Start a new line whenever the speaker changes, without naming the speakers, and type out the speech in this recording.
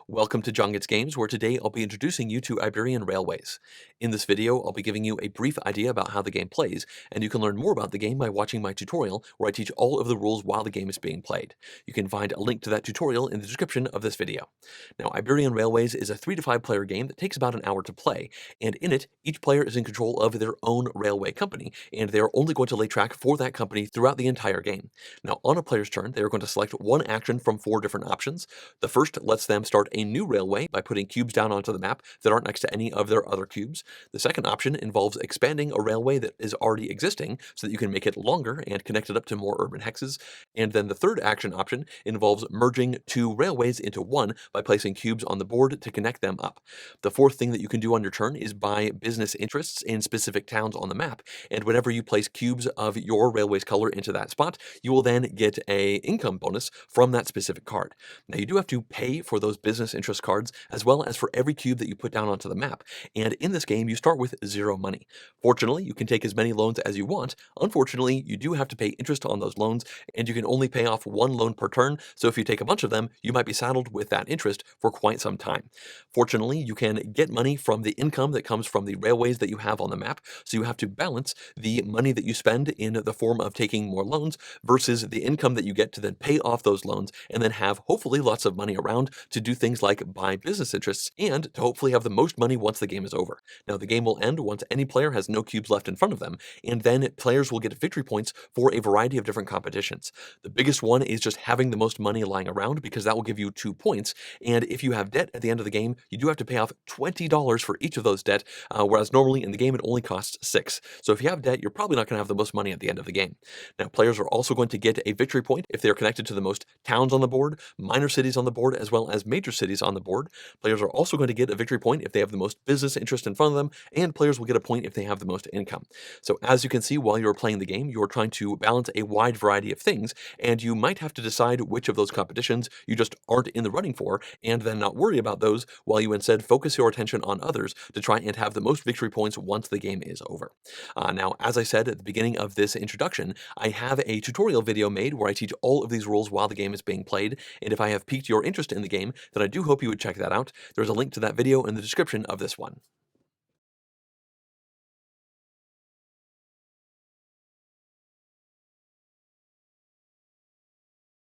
Welcome to John Gets Games, where today I'll be introducing you to Iberian Railways. In this video, I'll be giving you a brief idea about how the game plays, and you can learn more about the game by watching my tutorial, where I teach all of the rules while the game is being played. You can find a link to that tutorial in the description of this video. Now, Iberian Railways is a 3 to 5 player game that takes about an hour to play, and in it, each player is in control of their own railway company, and they are only going to lay track for that company throughout the entire game. Now, on a player's turn, they are going to select one action from 4 different options. The first lets them start a new railway by putting cubes down onto the map that aren't next to any of their other cubes. The second option involves expanding a railway that is already existing so that you can make it longer and connect it up to more urban hexes. And then the third action option involves merging 2 railways into one by placing cubes on the board to connect them up. The fourth thing that you can do on your turn is buy business interests in specific towns on the map, and whenever you place cubes of your railway's color into that spot, you will then get a income bonus from that specific card. Now, you do have to pay for those business interest cards as well as for every cube that you put down onto the map, and in this game you start with 0 money. Fortunately, you can take as many loans as you want. Unfortunately, you do have to pay interest on those loans, and you can only pay off 1 loan per turn, so if you take a bunch of them, you might be saddled with that interest for quite some time. Fortunately, you can get money from the income that comes from the railways that you have on the map, so you have to balance the money that you spend in the form of taking more loans versus the income that you get to then pay off those loans and then have hopefully lots of money around to do things like buy business interests and to hopefully have the most money once the game is over. Now, the game will end once any player has no cubes left in front of them, and then players will get victory points for a variety of different competitions. The biggest one is just having the most money lying around, because that will give you 2 points, and if you have debt at the end of the game, you do have to pay off $20 for each of those debt, whereas normally in the game it only costs 6. So if you have debt, you're probably not going to have the most money at the end of the game. Now, players are also going to get a victory point if they are connected to the most towns on the board, minor cities on the board, as well as major cities on the board. Players are also going to get a victory point if they have the most business interest in front of them, and players will get a point if they have the most income. So as you can see, while you're playing the game, you're trying to balance a wide variety of things, and you might have to decide which of those competitions you just aren't in the running for, and then not worry about those, while you instead focus your attention on others to try and have the most victory points once the game is over. Now, as I said at the beginning of this introduction, I have a tutorial video made where I teach all of these rules while the game is being played, and if I have piqued your interest in the game, then I do hope you would check that out. There's a link to that video in the description of this one.